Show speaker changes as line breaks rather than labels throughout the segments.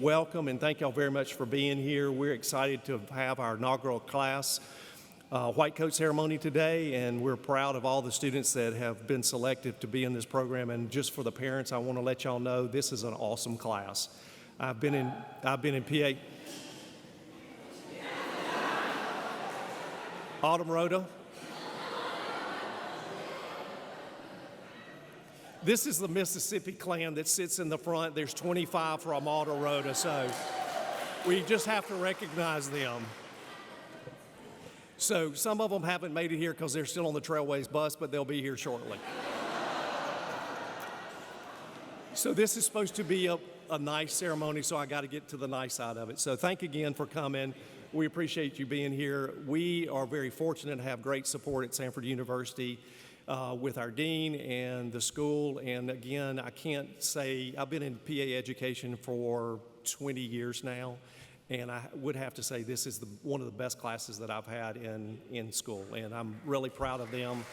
Welcome and thank y'all very much for being here. We're excited to have our inaugural class white coat ceremony today, and we're proud of all the students that have been selected to be in this program. And just for the parents, I want to let y'all know this is an awesome class. I've been in PA. Autumn Rhoda. This is the Mississippi clan that sits in the front. There's 25 from Autumn Rhoda, so we just have to recognize them. So some of them haven't made it here because they're still on the Trailways bus, but they'll be here shortly. So this is supposed to be a nice ceremony, so I got to get to the nice side of it. So thank you again for coming. We appreciate you being here. We are very fortunate to have great support at Samford University with our dean and the school. And again, I can't say, I've been in PA education for 20 years now, and I would have to say this is one of the best classes that I've had in school, and I'm really proud of them.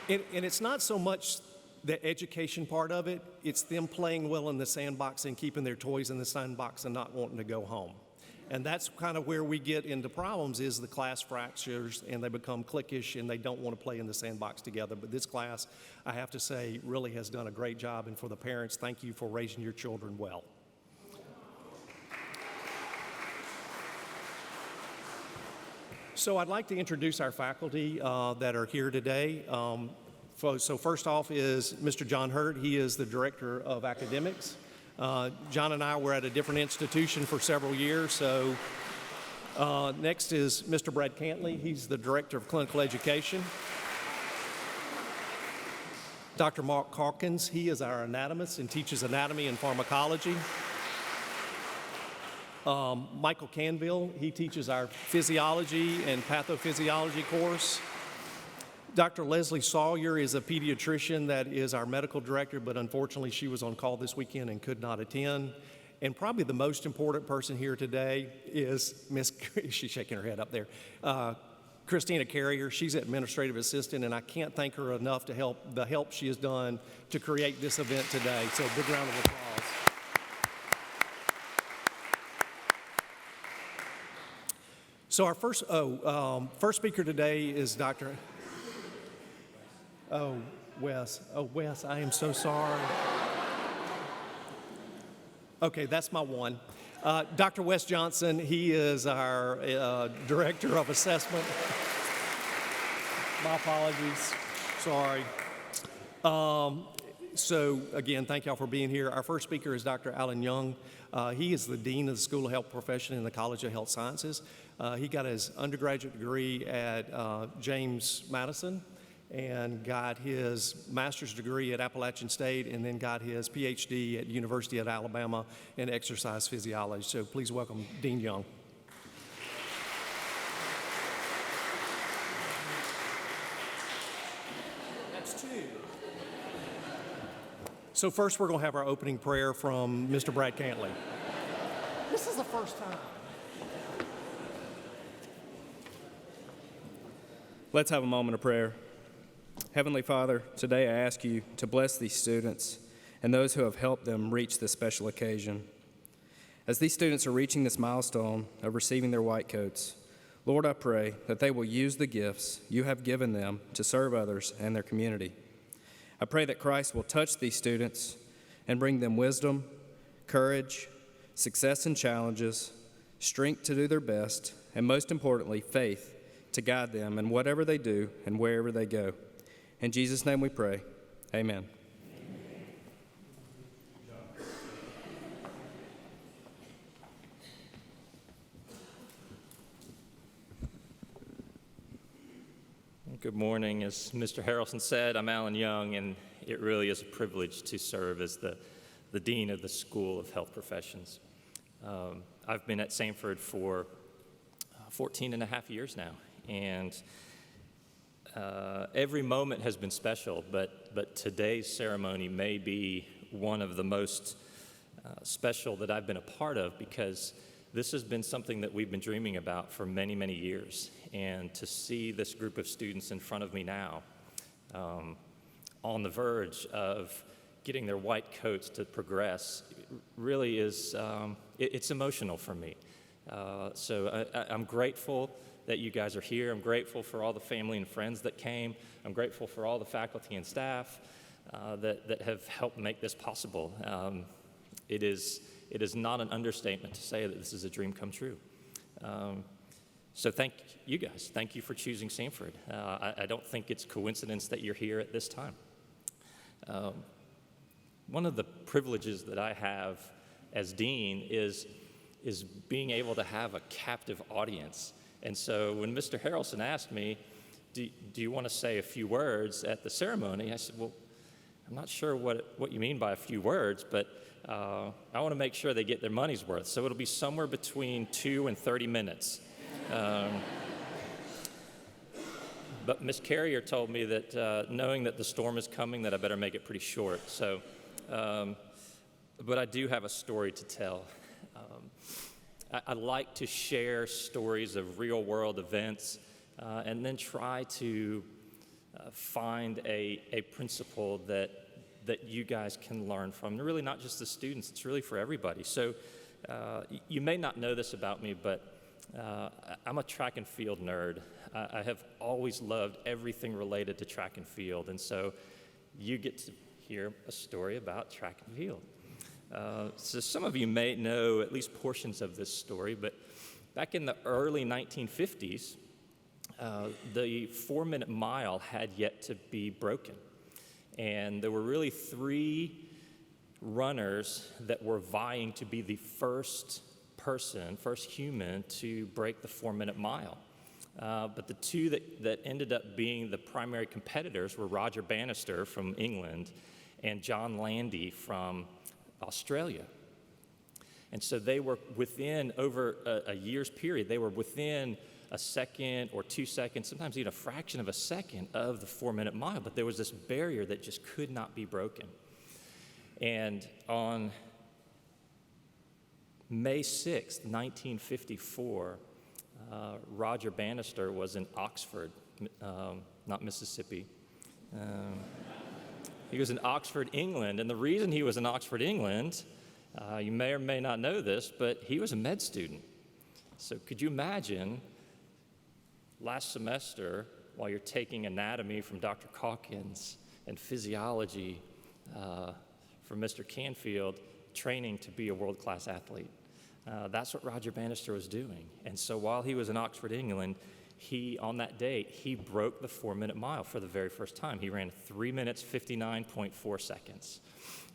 And it's not so much the education part of it, it's them playing well in the sandbox and keeping their toys in the sandbox and not wanting to go home. And that's kind of where we get into problems, is the class fractures and they become cliquish and they don't want to play in the sandbox together. But this class, I have to say, really has done a great job. And for the parents, thank you for raising your children well. So I'd like to introduce our faculty that are here today. So first off is Mr. John Hurt. He is the Director of Academics. John and I were at a different institution for several years. So next is Mr. Brad Cantley. He's the Director of Clinical Education. Dr. Mark Calkins, he is our anatomist and teaches anatomy and pharmacology. Michael Canville, he teaches our physiology and pathophysiology course. Dr. Leslie Sawyer is a pediatrician that is our medical director, but unfortunately she was on call this weekend and could not attend. And probably the most important person here today is she's shaking her head up there, Christina Carrier. She's administrative assistant, and I can't thank her enough to the help she has done to create this event today. So big round of applause. So our first speaker today is Dr. Wes, I am so sorry. Okay, that's my one. Dr. Wes Johnson, he is our Director of Assessment. My apologies, sorry. So again, thank y'all for being here. Our first speaker is Dr. Alan Young. He is the Dean of the School of Health Profession in the College of Health Sciences. He got his undergraduate degree at James Madison, and got his master's degree at Appalachian State, and then got his PhD at University of Alabama in exercise physiology. So please welcome Dean Young. That's two. So first we're going to have our opening prayer from Mr. Brad Cantley. This is the first time.
Let's have a moment of prayer. Heavenly Father, today I ask you to bless these students and those who have helped them reach this special occasion. As these students are reaching this milestone of receiving their white coats, Lord, I pray that they will use the gifts you have given them to serve others and their community. I pray that Christ will touch these students and bring them wisdom, courage, success in challenges, strength to do their best, and most importantly, faith to guide them in whatever they do and wherever they go. In Jesus' name we pray, amen.
Good morning. As Mr. Harrelson said, I'm Alan Young, and it really is a privilege to serve as the Dean of the School of Health Professions. I've been at Samford for 14 and a half years now, and every moment has been special, but today's ceremony may be one of the most special that I've been a part of, because this has been something that we've been dreaming about for many, many years. And to see this group of students in front of me now, on the verge of getting their white coats to progress really is, it's emotional for me. So I'm grateful that you guys are here. I'm grateful for all the family and friends that came. I'm grateful for all the faculty and staff that have helped make this possible. It is not an understatement to say that this is a dream come true. So thank you guys. Thank you for choosing Samford. I don't think it's coincidence that you're here at this time. One of the privileges that I have as dean is being able to have a captive audience. And so when Mr. Harrelson asked me, do you want to say a few words at the ceremony? I said, well, I'm not sure what you mean by a few words, but I want to make sure they get their money's worth. So it'll be somewhere between 2 and 30 minutes. But Miss Carrier told me that knowing that the storm is coming, that I better make it pretty short. So, but I do have a story to tell. I like to share stories of real-world events and then try to find a principle that you guys can learn from. And really not just the students, it's really for everybody. So you may not know this about me, but I'm a track and field nerd. I have always loved everything related to track and field, and so you get to hear a story about track and field. So some of you may know at least portions of this story, but back in the early 1950s, the 4-minute mile had yet to be broken. And there were really 3 runners that were vying to be the first human to break the 4-minute mile. But the 2 that ended up being the primary competitors were Roger Bannister from England and John Landy from Australia. And so they were within, over a year's period, they were within a second or 2 seconds, sometimes even a fraction of a second of the 4-minute mile, but there was this barrier that just could not be broken. And on May 6th, 1954, Roger Bannister was in Oxford, not Mississippi. He was in Oxford, England, and the reason he was in Oxford, England, you may or may not know this, but he was a med student. So could you imagine last semester, while you're taking anatomy from Dr. Calkins and physiology from Mr. Canfield, training to be a world-class athlete? That's what Roger Bannister was doing. And so while he was in Oxford, England, on that date, he broke the 4-minute mile for the very first time. He ran 3 minutes, 59.4 seconds.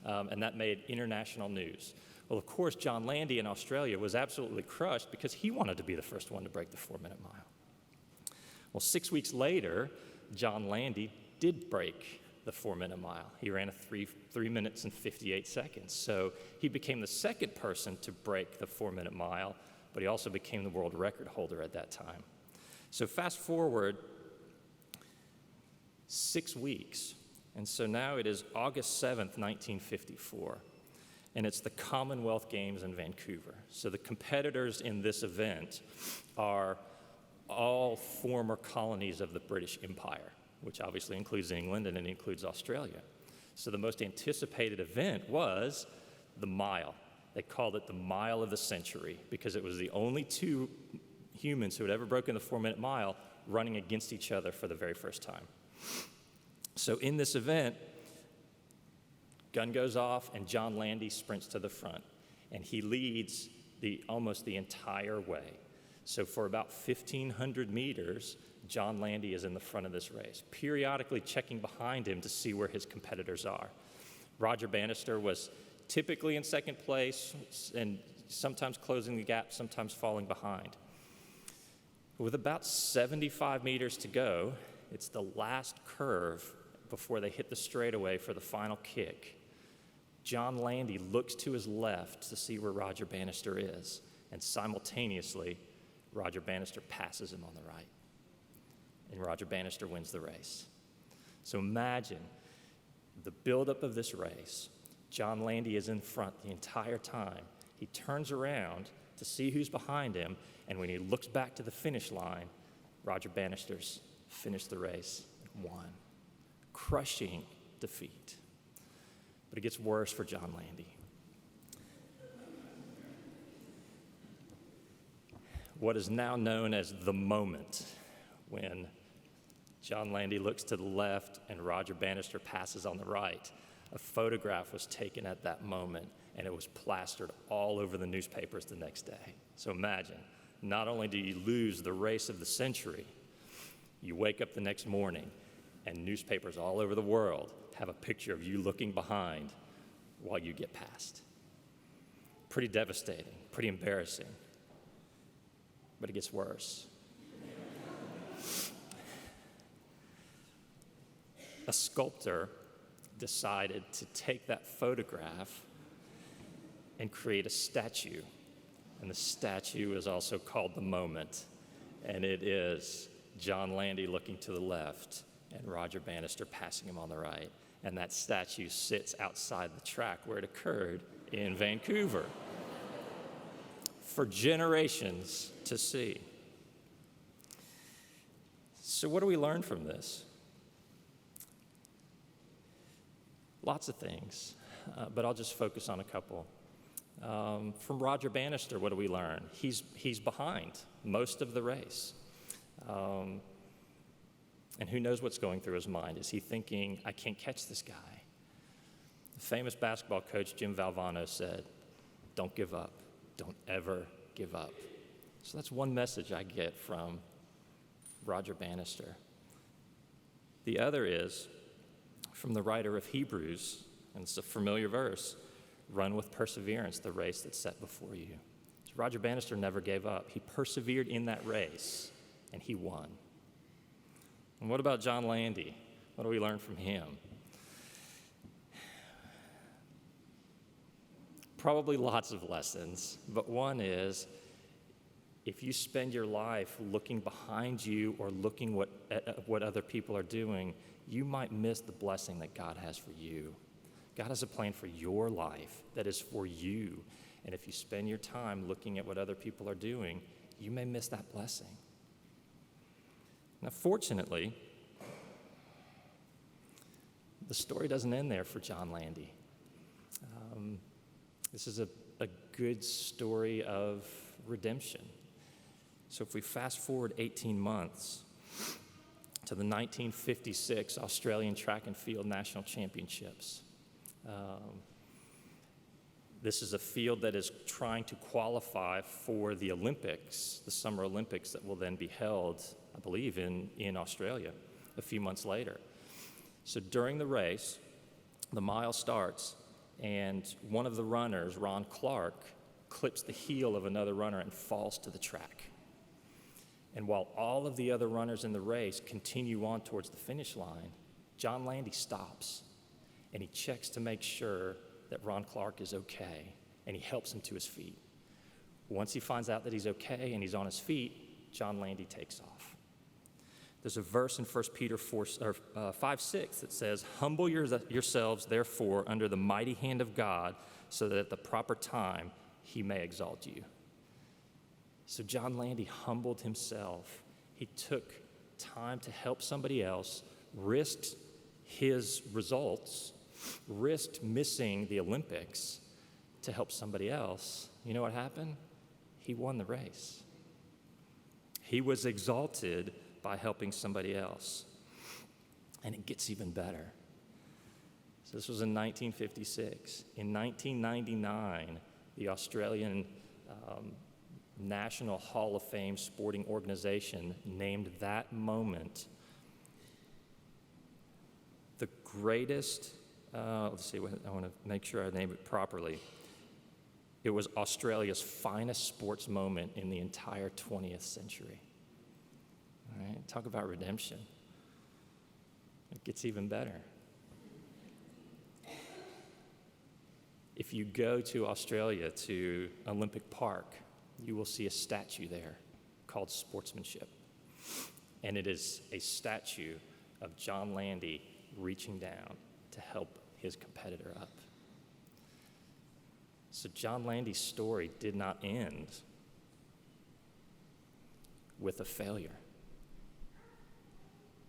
And that made international news. Well, of course, John Landy in Australia was absolutely crushed because he wanted to be the first one to break the 4-minute mile. Well, 6 weeks later, John Landy did break the 4-minute mile. He ran a 3 minutes and 58 seconds. So he became the second person to break the 4-minute mile, but he also became the world record holder at that time. So fast forward 6 weeks, and so now it is August 7th, 1954, and it's the Commonwealth Games in Vancouver. So the competitors in this event are all former colonies of the British Empire, which obviously includes England and it includes Australia. So the most anticipated event was the mile. They called it the Mile of the Century because it was the only 2 humans who had ever broken the 4-minute mile running against each other for the very first time. So in this event, gun goes off and John Landy sprints to the front and he leads almost the entire way. So for about 1,500 meters, John Landy is in the front of this race, periodically checking behind him to see where his competitors are. Roger Bannister was typically in second place and sometimes closing the gap, sometimes falling behind. With about 75 meters to go, it's the last curve before they hit the straightaway for the final kick. John Landy looks to his left to see where Roger Bannister is, and simultaneously, Roger Bannister passes him on the right. And Roger Bannister wins the race. So imagine the buildup of this race. John Landy is in front the entire time. He turns around to see who's behind him, and when he looks back to the finish line, Roger Bannister's finished the race and won, crushing defeat. But it gets worse for John Landy. What is now known as the moment, when John Landy looks to the left and Roger Bannister passes on the right, a photograph was taken at that moment, and it was plastered all over the newspapers the next day. So imagine, not only do you lose the race of the century, you wake up the next morning and newspapers all over the world have a picture of you looking behind while you get past. Pretty devastating, pretty embarrassing. But it gets worse. A sculptor decided to take that photograph and create a statue. And the statue is also called The Moment. And it is John Landy looking to the left and Roger Bannister passing him on the right. And that statue sits outside the track where it occurred in Vancouver for generations to see. So what do we learn from this? Lots of things, but I'll just focus on a couple. From Roger Bannister, what do we learn? He's behind most of the race. And who knows what's going through his mind? Is he thinking, I can't catch this guy? The famous basketball coach Jim Valvano said, don't give up. Don't ever give up. So that's one message I get from Roger Bannister. The other is from the writer of Hebrews, and it's a familiar verse, run with perseverance the race that's set before you. So Roger Bannister never gave up. He persevered in that race, and he won. And what about John Landy? What do we learn from him? Probably lots of lessons, but one is, if you spend your life looking behind you or looking at what other people are doing, you might miss the blessing that God has for you. God has a plan for your life that is for you. And if you spend your time looking at what other people are doing, you may miss that blessing. Now, fortunately, the story doesn't end there for John Landy. This is a good story of redemption. So if we fast forward 18 months to the 1956 Australian Track and Field National Championships, this is a field that is trying to qualify for the Olympics, the Summer Olympics that will then be held, I believe, in Australia a few months later. So during the race, the mile starts, and one of the runners, Ron Clark, clips the heel of another runner and falls to the track. And while all of the other runners in the race continue on towards the finish line, John Landy stops, and he checks to make sure that Ron Clark is okay, and he helps him to his feet. Once he finds out that he's okay and he's on his feet, John Landy takes off. There's a verse in 1 Peter 5:6 that says, humble yourselves, therefore, under the mighty hand of God, so that at the proper time he may exalt you. So John Landy humbled himself. He took time to help somebody else, risked his results, risked missing the Olympics to help somebody else. You know what happened? He won the race. He was exalted by helping somebody else. And it gets even better. So this was in 1956. In 1999, the Australian National Hall of Fame sporting organization named that moment the greatest, I want to make sure I name it properly. It was Australia's finest sports moment in the entire 20th century. All right, talk about redemption. It gets even better. If you go to Australia, to Olympic Park, you will see a statue there called Sportsmanship. And it is a statue of John Landy reaching down to help his competitor up. So John Landy's story did not end with a failure.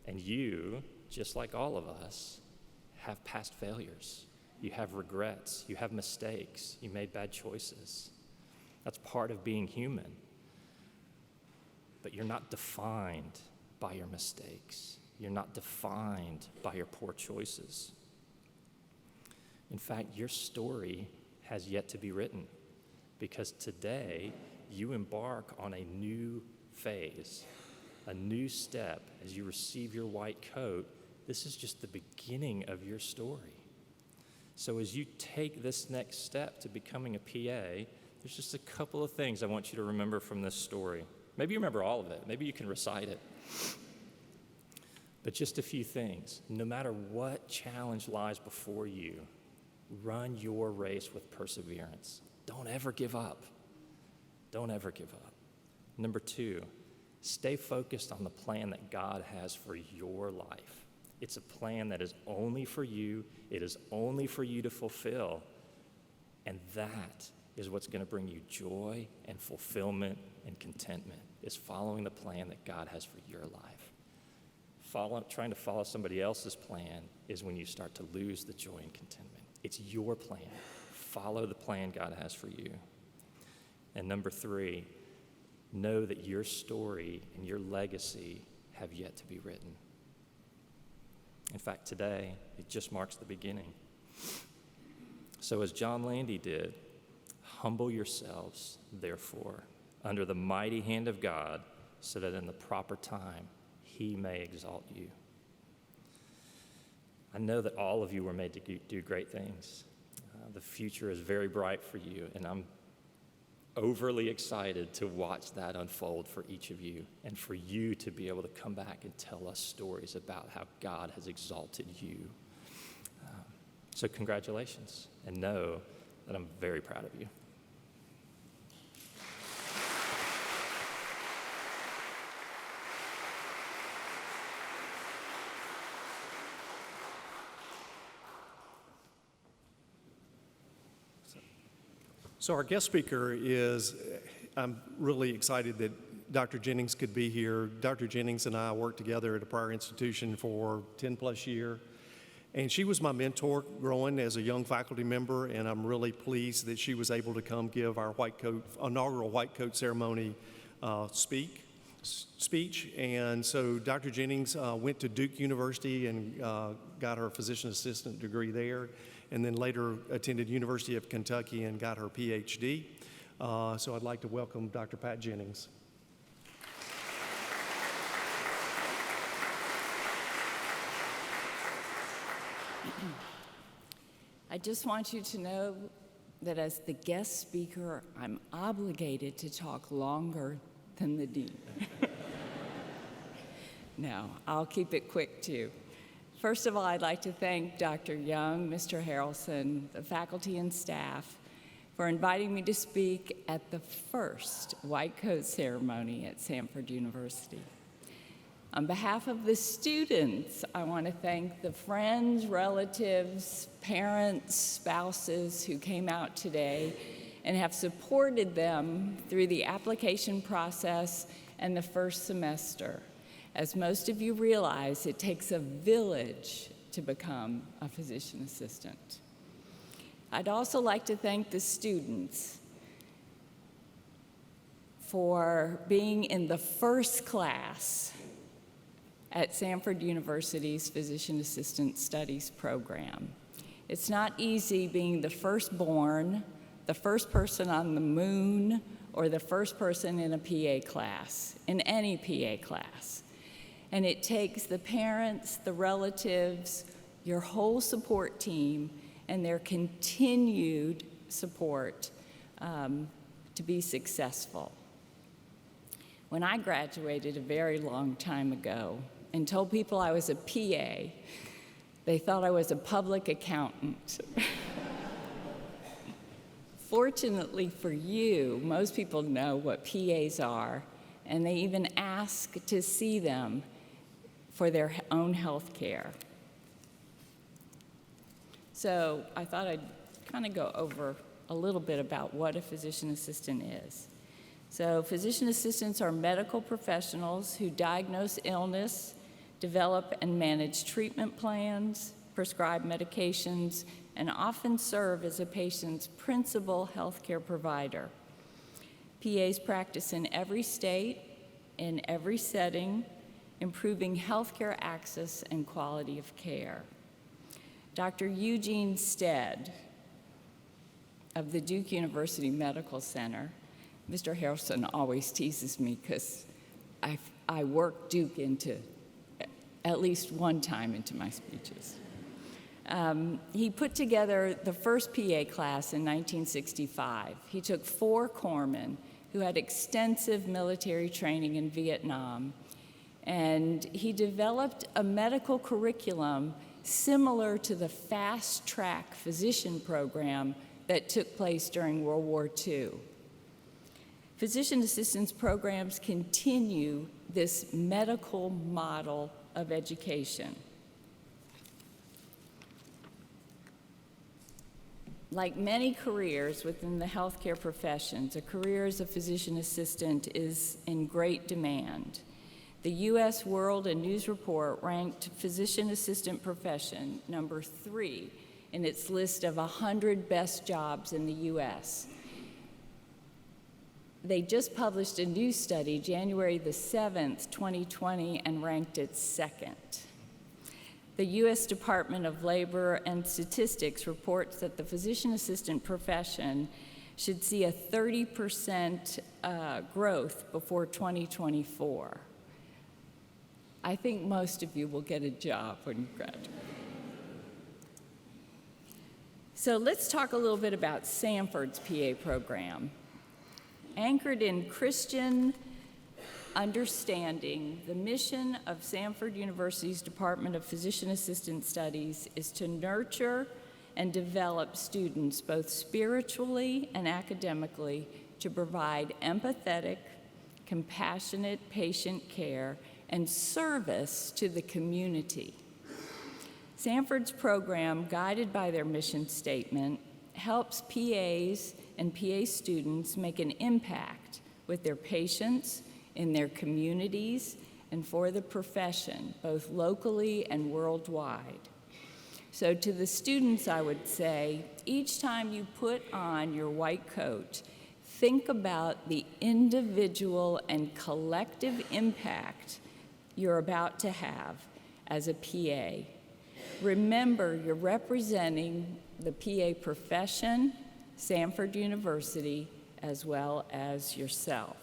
And you, just like all of us, have past failures. You have regrets. You have mistakes. You made bad choices. That's part of being human. But you're not defined by your mistakes. You're not defined by your poor choices. In fact, your story has yet to be written, because today you embark on a new phase, a new step as you receive your white coat. This is just the beginning of your story. So as you take this next step to becoming a PA, there's just a couple of things I want you to remember from this story. Maybe you remember all of it. Maybe you can recite it. But just a few things. No matter what challenge lies before you, run your race with perseverance. Don't ever give up. Don't ever give up. Number 2, stay focused on the plan that God has for your life. It's a plan that is only for you. It is only for you to fulfill. And that is what's going to bring you joy and fulfillment and contentment, is following the plan that God has for your life. Trying to follow somebody else's plan is when you start to lose the joy and contentment. It's your plan. Follow the plan God has for you. And number 3, know that your story and your legacy have yet to be written. In fact, today, it just marks the beginning. So as John Landy did, humble yourselves, therefore, under the mighty hand of God, so that in the proper time, he may exalt you. I know that all of you were made to do great things. The future is very bright for you, and I'm overly excited to watch that unfold for each of you, and for you to be able to come back and tell us stories about how God has exalted you. So congratulations, and know that I'm very proud of you.
So our guest speaker is, I'm really excited that Dr. Jennings could be here. Dr. Jennings and I worked together at a prior institution for 10 plus years. And she was my mentor growing as a young faculty member, and I'm really pleased that she was able to come give our inaugural white coat ceremony speech. And so Dr. Jennings went to Duke University and got her physician assistant degree there, and then later attended University of Kentucky and got her PhD. So I'd like to welcome Dr. Pat Jennings.
I just want you to know that as the guest speaker, I'm obligated to talk longer than the dean. No, I'll keep it quick too. First of all, I'd like to thank Dr. Young, Mr. Harrelson, the faculty and staff for inviting me to speak at the first white coat ceremony at Samford University. On behalf of the students, I want to thank the friends, relatives, parents, spouses who came out today and have supported them through the application process and the first semester. As most of you realize, it takes a village to become a physician assistant. I'd also like to thank the students for being in the first class at Samford University's Physician Assistant Studies program. It's not easy being the firstborn, the first person on the moon, or the first person in a PA class, in any PA class. And it takes the parents, the relatives, your whole support team, and their continued support to be successful. When I graduated a very long time ago and told people I was a PA, they thought I was a public accountant. Fortunately for you, most people know what PAs are, and they even ask to see them for their own health care. So I thought I'd kind of go over a little bit about what a physician assistant is. So physician assistants are medical professionals who diagnose illness, develop and manage treatment plans, prescribe medications, and often serve as a patient's principal healthcare provider. PAs practice in every state, in every setting, improving healthcare access and quality of care. Dr. Eugene Stead of the Duke University Medical Center, Mr. Harrelson always teases me because I work Duke into at least one time into my speeches. He put together the first PA class in 1965. He took 4 corpsmen who had extensive military training in Vietnam, and he developed a medical curriculum similar to the fast-track physician program that took place during World War II. Physician assistance programs continue this medical model of education. Like many careers within the healthcare professions, a career as a physician assistant is in great demand. The U.S. World and News Report ranked physician assistant profession number 3 in its list of 100 best jobs in the U.S. They just published a new study, January the 7th, 2020, and ranked it 2nd. The U.S. Department of Labor and Statistics reports that the physician assistant profession should see a 30% growth before 2024. I think most of you will get a job when you graduate. So let's talk a little bit about Samford's PA program. Anchored in Christian understanding, the mission of Samford University's Department of Physician Assistant Studies is to nurture and develop students both spiritually and academically to provide empathetic, compassionate patient care and service to the community. Samford's program, guided by their mission statement, helps PAs and PA students make an impact with their patients, in their communities, and for the profession, both locally and worldwide. So to the students, I would say, each time you put on your white coat, think about the individual and collective impact you're about to have as a PA. Remember, you're representing the PA profession, Samford University, as well as yourself.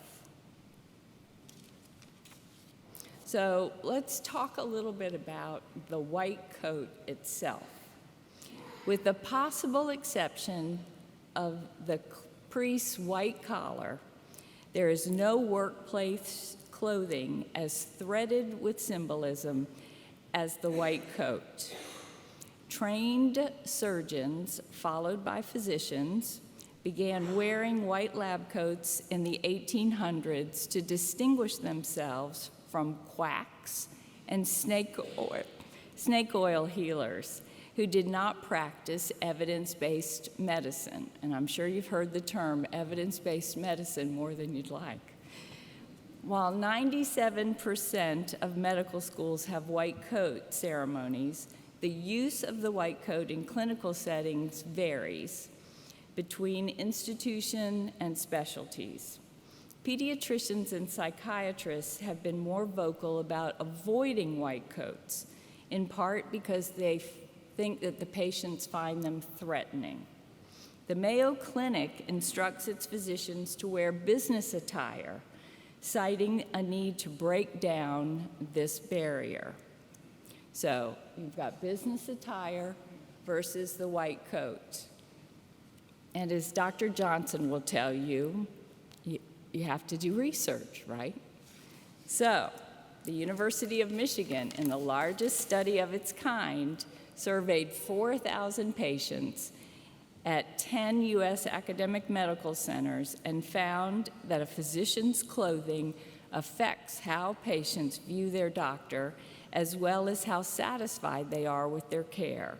So let's talk a little bit about the white coat itself. With the possible exception of the priest's white collar, there is no workplace clothing as threaded with symbolism as the white coat. Trained surgeons, followed by physicians, began wearing white lab coats in the 1800s to distinguish themselves from quacks and snake oil healers who did not practice evidence-based medicine. And I'm sure you've heard the term evidence-based medicine more than you'd like. While 97% of medical schools have white coat ceremonies, the use of the white coat in clinical settings varies between institution and specialties. Pediatricians and psychiatrists have been more vocal about avoiding white coats, in part because they think that the patients find them threatening. The Mayo Clinic instructs its physicians to wear business attire, citing a need to break down this barrier. So you've got business attire versus the white coat. And as Dr. Johnson will tell you, you have to do research, right? So the University of Michigan, in the largest study of its kind, surveyed 4,000 patients at 10 U.S. academic medical centers and found that a physician's clothing affects how patients view their doctor, as well as how satisfied they are with their care.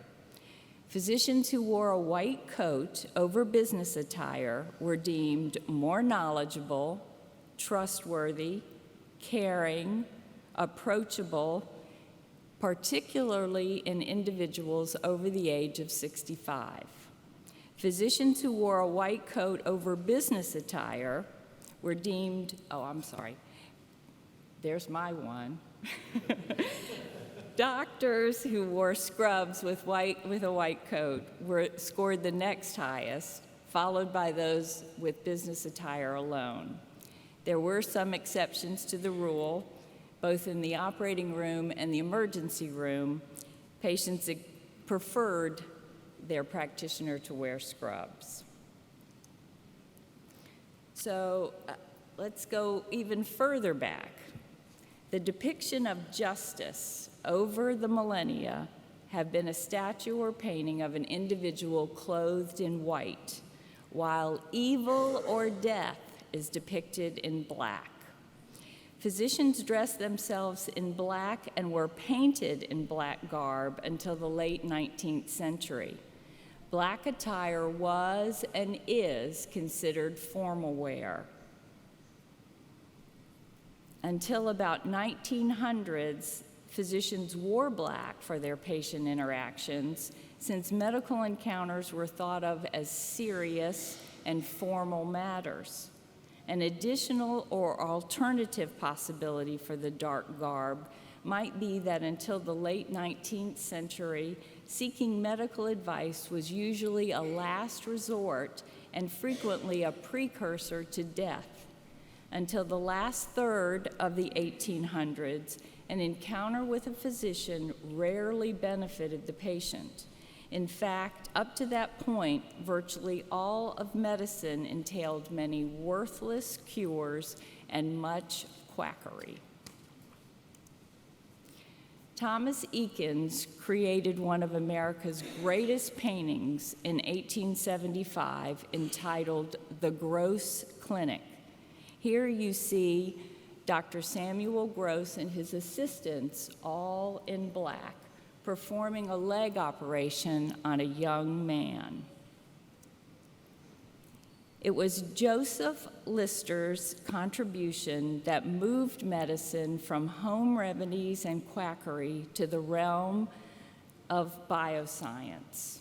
Physicians who wore a white coat over business attire were deemed more knowledgeable, trustworthy, caring, approachable, particularly in individuals over the age of 65. Physicians who wore a white coat over business attire were deemed, there's my one. Doctors who wore scrubs with a white coat scored the next highest, followed by those with business attire alone. There were some exceptions to the rule. Both in the operating room and the emergency room, patients preferred their practitioner to wear scrubs. So let's go even further back. The depiction of justice over the millennia have been a statue or painting of an individual clothed in white, while evil or death is depicted in black. Physicians dressed themselves in black and were painted in black garb until the late 19th century. Black attire was and is considered formal wear. Until about 1900s, physicians wore black for their patient interactions, since medical encounters were thought of as serious and formal matters. An additional or alternative possibility for the dark garb might be that until the late 19th century, seeking medical advice was usually a last resort and frequently a precursor to death. Until the last third of the 1800s, an encounter with a physician rarely benefited the patient. In fact, up to that point, virtually all of medicine entailed many worthless cures and much quackery. Thomas Eakins created one of America's greatest paintings in 1875 entitled The Gross Clinic. Here you see Dr. Samuel Gross and his assistants, all in black, performing a leg operation on a young man. It was Joseph Lister's contribution that moved medicine from home remedies and quackery to the realm of bioscience.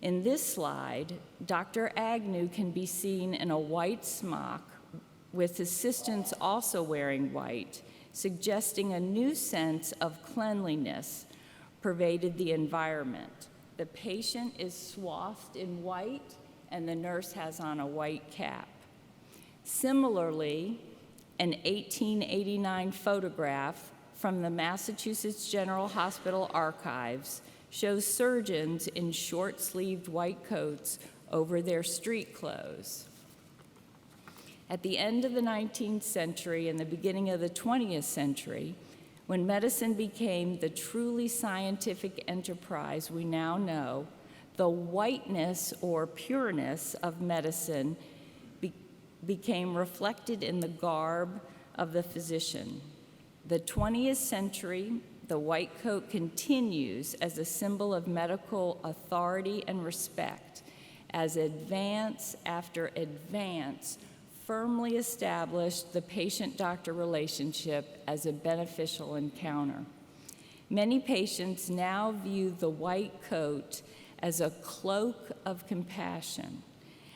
In this slide, Dr. Agnew can be seen in a white smock with assistants also wearing white, suggesting a new sense of cleanliness pervaded the environment. The patient is swathed in white, and the nurse has on a white cap. Similarly, an 1889 photograph from the Massachusetts General Hospital archives shows surgeons in short-sleeved white coats over their street clothes. At the end of the 19th century and the beginning of the 20th century, when medicine became the truly scientific enterprise we now know, the whiteness or pureness of medicine became reflected in the garb of the physician. The 20th century, the white coat continues as a symbol of medical authority and respect, as advance after advance firmly established the patient-doctor relationship as a beneficial encounter. Many patients now view the white coat as a cloak of compassion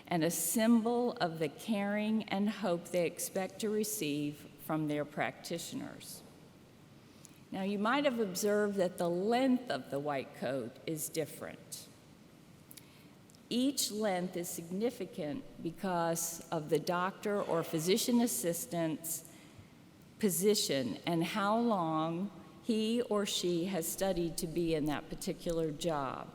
and a symbol of the caring and hope they expect to receive from their practitioners. Now, you might have observed that the length of the white coat is different. Each length is significant because of the doctor or physician assistant's position and how long he or she has studied to be in that particular job.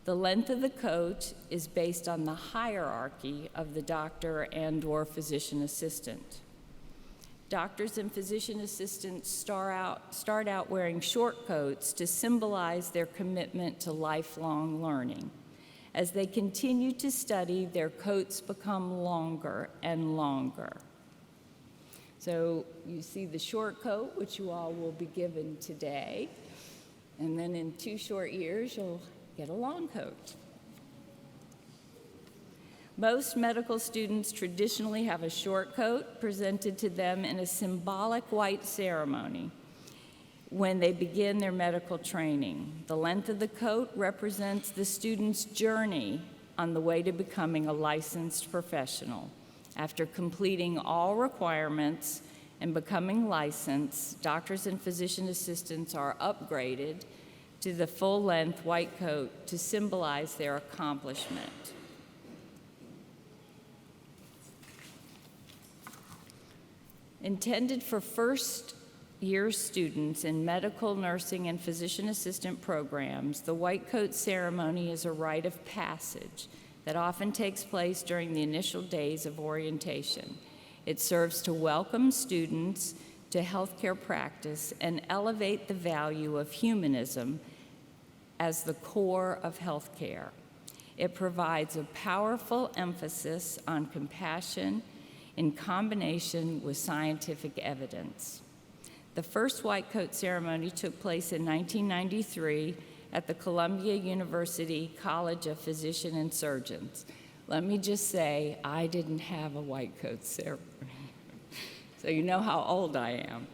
The length of the coat is based on the hierarchy of the doctor and/or physician assistant. Doctors and physician assistants start out wearing short coats to symbolize their commitment to lifelong learning. As they continue to study, their coats become longer and longer. So you see the short coat, which you all will be given today, and then in 2 short years, you'll get a long coat. Most medical students traditionally have a short coat presented to them in a symbolic white ceremony. when they begin their medical training. The length of the coat represents the student's journey on the way to becoming a licensed professional. After completing all requirements and becoming licensed, doctors and physician assistants are upgraded to the full-length white coat to symbolize their accomplishment. Intended for first-year students in medical, nursing, and physician assistant programs, the white coat ceremony is a rite of passage that often takes place during the initial days of orientation. It serves to welcome students to healthcare practice and elevate the value of humanism as the core of healthcare. It provides a powerful emphasis on compassion in combination with scientific evidence. The first white coat ceremony took place in 1993 at the Columbia University College of Physicians and Surgeons. Let me just say, I didn't have a white coat ceremony, so you know how old I am.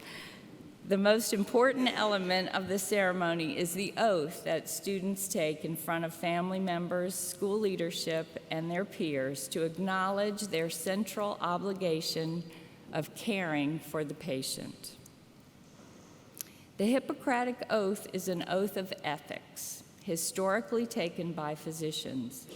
The most important element of the ceremony is the oath that students take in front of family members, school leadership, and their peers to acknowledge their central obligation of caring for the patient. The Hippocratic Oath is an oath of ethics, historically taken by physicians.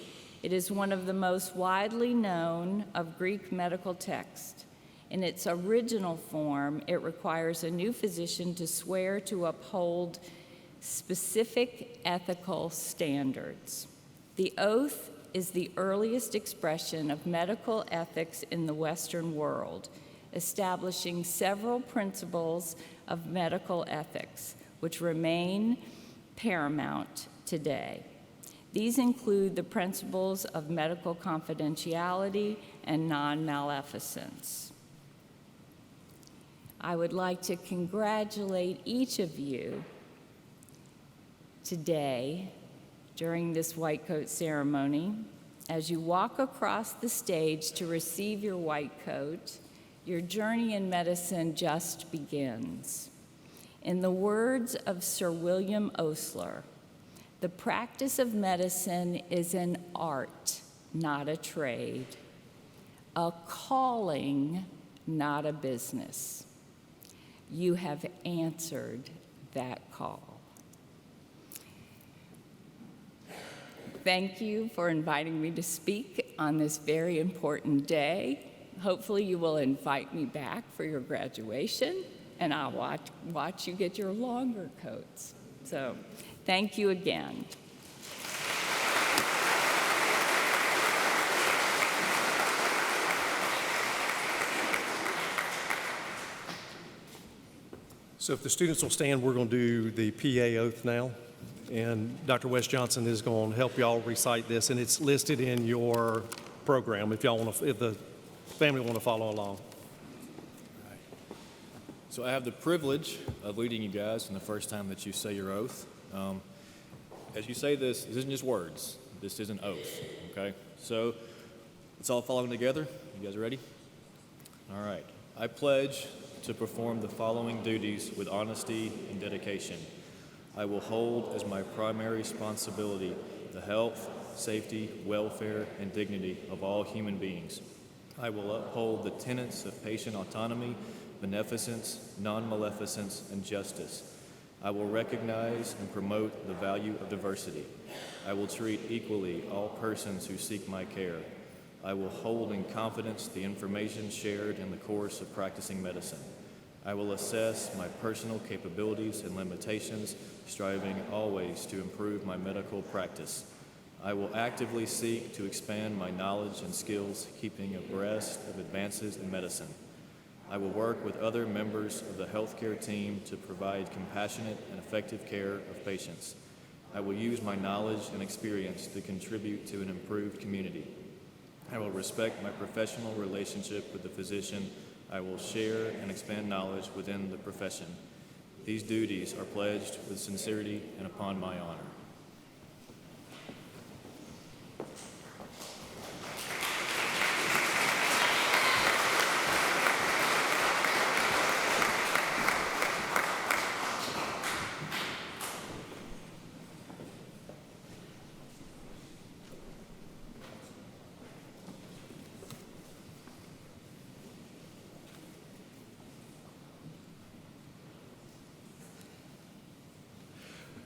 It is one of the most widely known of Greek medical texts. In its original form, it requires a new physician to swear to uphold specific ethical standards. The oath is the earliest expression of medical ethics in the Western world, establishing several principles of medical ethics, which remain paramount today. These include the principles of medical confidentiality and non-maleficence. I would like to congratulate each of you today during this white coat ceremony. As you walk across the stage to receive your white coat, your journey in medicine just begins. In the words of Sir William Osler, the practice of medicine is an art, not a trade, a calling, not a business. You have answered that call. Thank you for inviting me to speak on this very important day. Hopefully you will invite me back for your graduation, and I'll watch you get your longer coats. So, thank you again.
So if the students will stand, we're going to do the PA oath now. And Dr. Wes Johnson is going to help y'all recite this, and it's listed in your program if the family want to follow along.
So I have the privilege of leading you guys in the first time that you say your oath. As you say this isn't just words. This is an oath, okay? So let's all follow together. You guys ready? All right. I pledge to perform the following duties with honesty and dedication. I will hold as my primary responsibility the health, safety, welfare, and dignity of all human beings. I will uphold the tenets of patient autonomy, beneficence, non-maleficence, and justice. I will recognize and promote the value of diversity. I will treat equally all persons who seek my care. I will hold in confidence the information shared in the course of practicing medicine. I will assess my personal capabilities and limitations, striving always to improve my medical practice. I will actively seek to expand my knowledge and skills, keeping abreast of advances in medicine. I will work with other members of the healthcare team to provide compassionate and effective care of patients. I will use my knowledge and experience to contribute to an improved community. I will respect my professional relationship with the physician. I will share and expand knowledge within the profession. These duties are pledged with sincerity and upon my honor.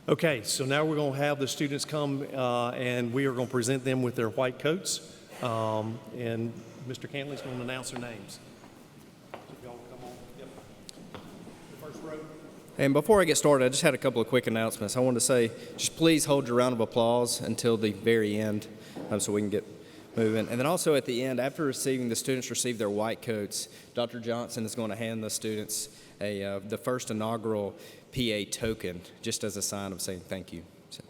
Okay, so now we're going to have the students come and we are going to present them with their white coats. And Mr. Cantley's going to announce their names. So if y'all come on. Yep. The first row.
And before I get started, I just had a couple of quick announcements. I wanted to say, just please hold your round of applause until the very end so we can get moving. And then also at the end, after the students receive their white coats, Dr. Johnson is going to hand the students the first inaugural PA token, just as a sign of saying thank you. So.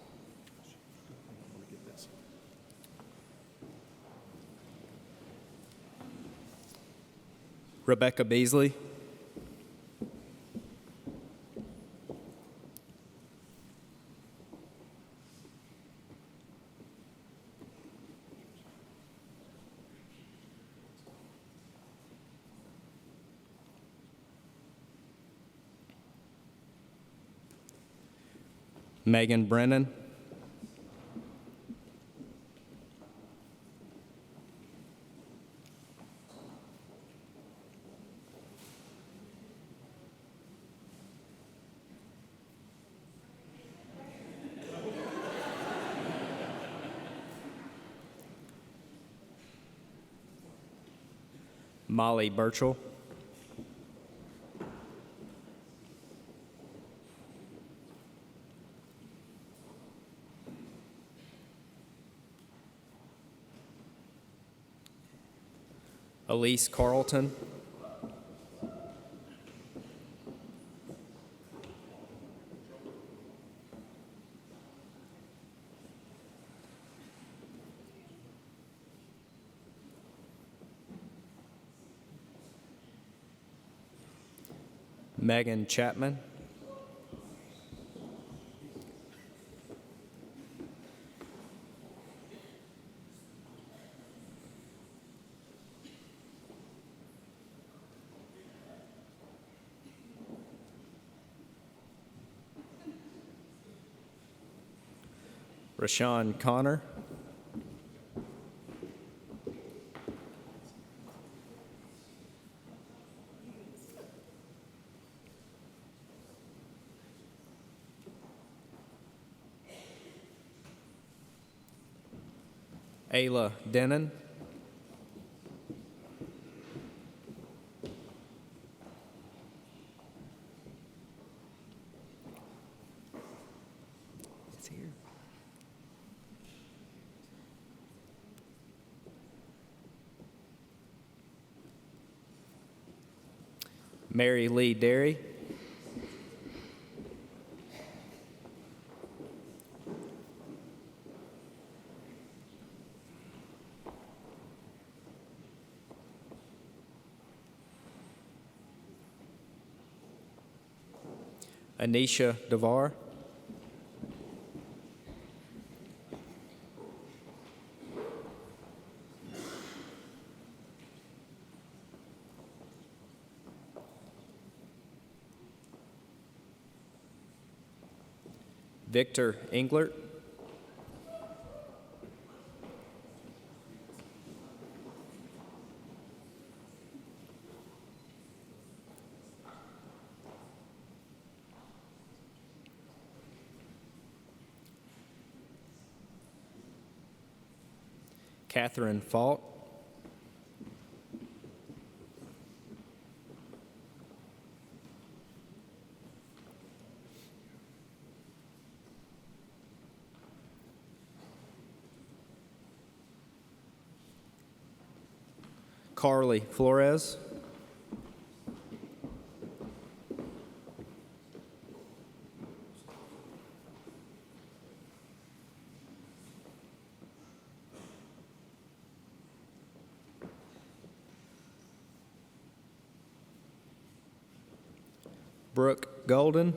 Rebecca Beasley. Megan Brennan. Molly Burchell. Elise Carlton. Megan Chapman. Rashawn Connor. Ayla Denon. It's here. Mary Lee Derry. Anisha Devar. Victor Englert. Catherine Fault. Carly Flores. Brooke Golden.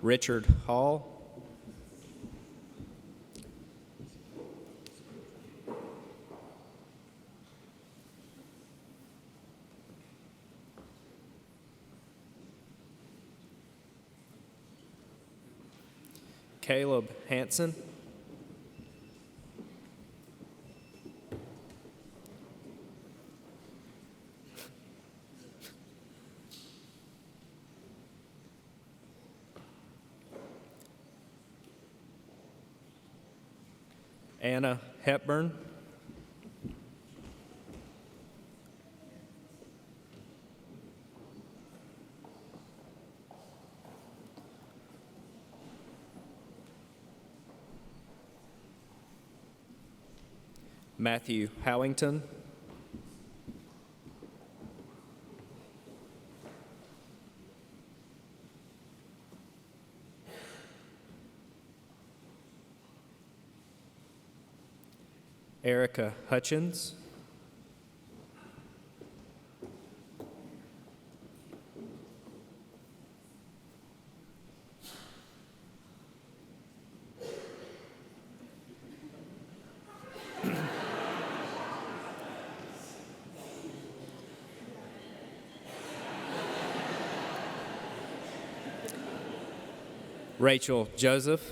Richard Hall. Caleb Hansen. Anna Hepburn. Matthew Howington. Erica Hutchins. Rachel Joseph.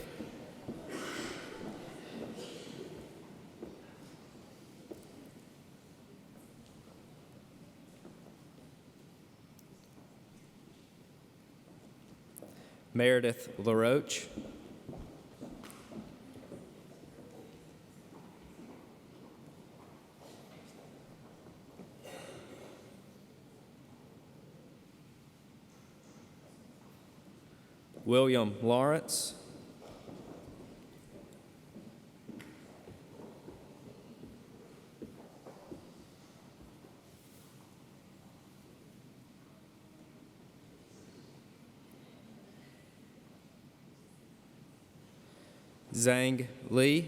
Meredith LaRoche. William Lawrence. Zhang Li.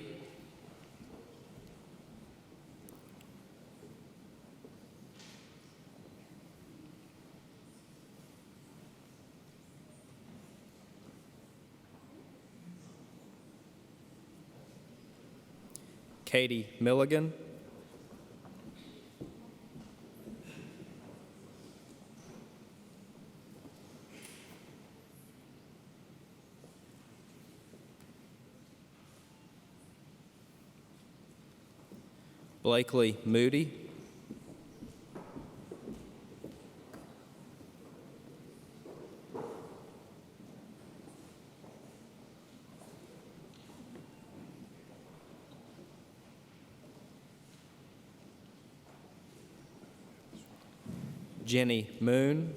Katie Milligan. Blakely Moody. Jenny Moon.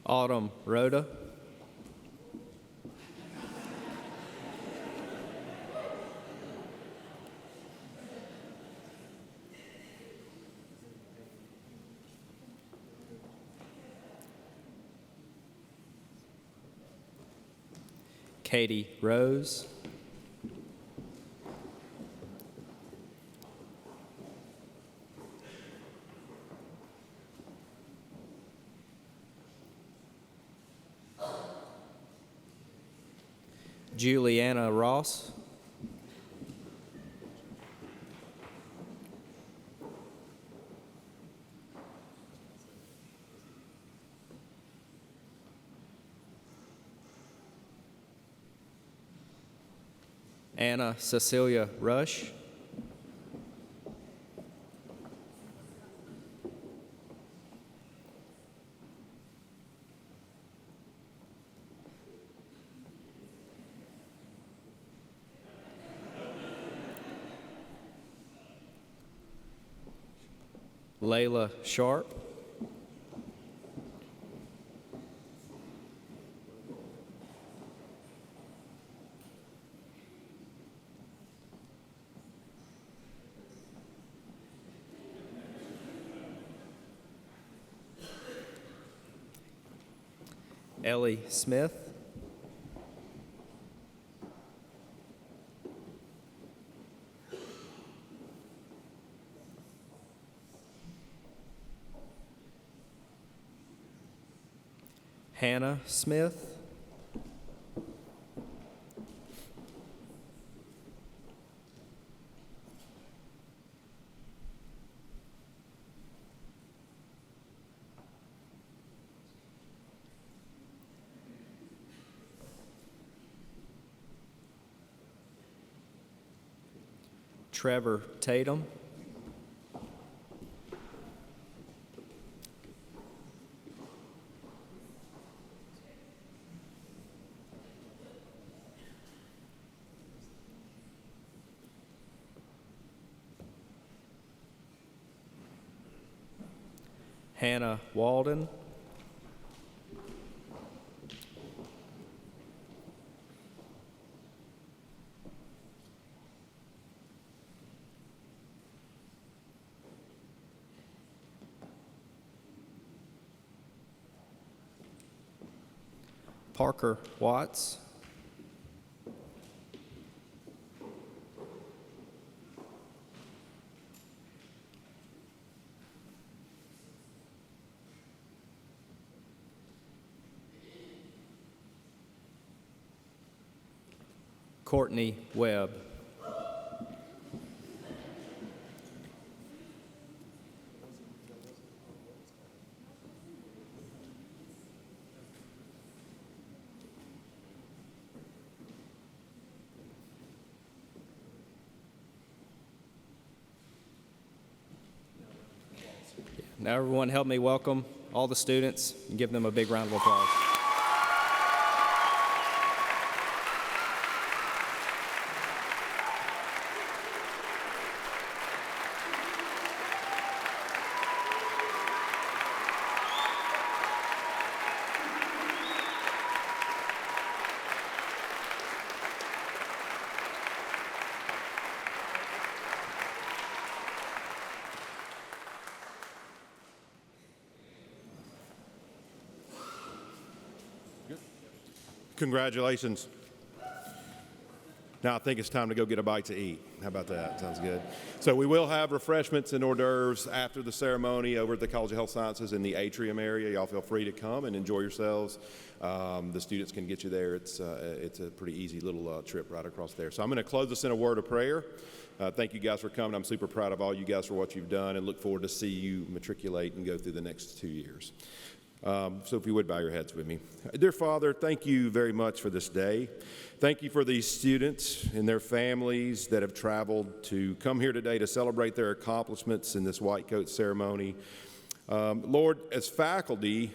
Autumn Rhoda. Katie Rose. Juliana Ross. Anna Cecilia Rush. Layla Sharp. Ellie Smith. Hannah Smith. Trevor Tatum. Hannah Walden. Parker Watts. Courtney Webb. Now everyone help me welcome all the students and give them a big round of applause.
Congratulations. Now I think it's time to go get a bite to eat. How about that? Sounds good. So we will have refreshments and hors d'oeuvres after the ceremony over at the College of Health Sciences in the atrium area. Y'all feel free to come and enjoy yourselves. The students can get you there. It's a pretty easy little trip right across there. So I'm going to close this in a word of prayer. Thank you guys for coming. I'm super proud of all you guys for what you've done and look forward to see you matriculate and go through the next 2 years. So if you would bow your heads with me. Dear Father, thank you very much for this day. Thank you for these students and their families that have traveled to come here today to celebrate their accomplishments in this white coat ceremony. Lord, as faculty,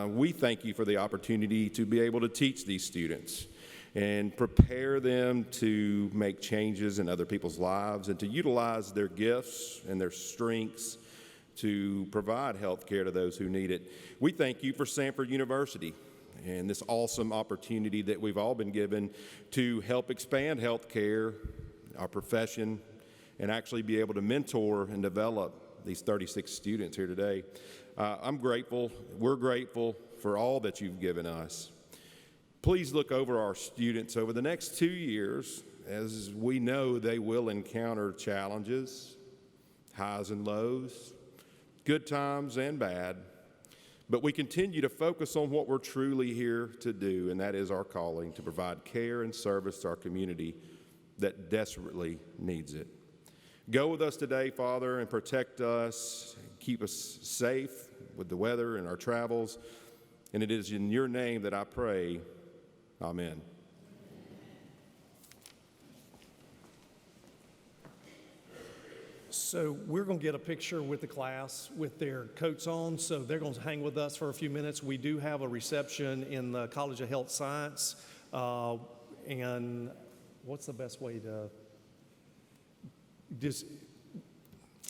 we thank you for the opportunity to be able to teach these students and prepare them to make changes in other people's lives and to utilize their gifts and their strengths to provide health care to those who need it. We thank you for Samford University and this awesome opportunity that we've all been given to help expand health care, our profession, and actually be able to mentor and develop these 36 students here today. I'm grateful, we're grateful for all that you've given us. Please look over our students over the next 2 years, as we know they will encounter challenges, highs and lows, good times and bad, but we continue to focus on what we're truly here to do, and that is our calling to provide care and service to our community that desperately needs it. Go with us today, Father, and protect us, keep us safe with the weather and our travels, and it is in your name that I pray. Amen.
So we're going to get a picture with the class with their coats on, so they're going to hang with us for a few minutes. We do have a reception in the College of Health Science, and what's the best way to just,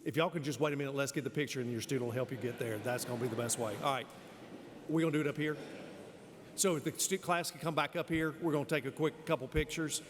if y'all could just wait a minute, let's get the picture and your student will help you get there. That's going to be the best way. All right, we're going to do it up here. So if the class can come back up here, we're going to take a quick couple pictures.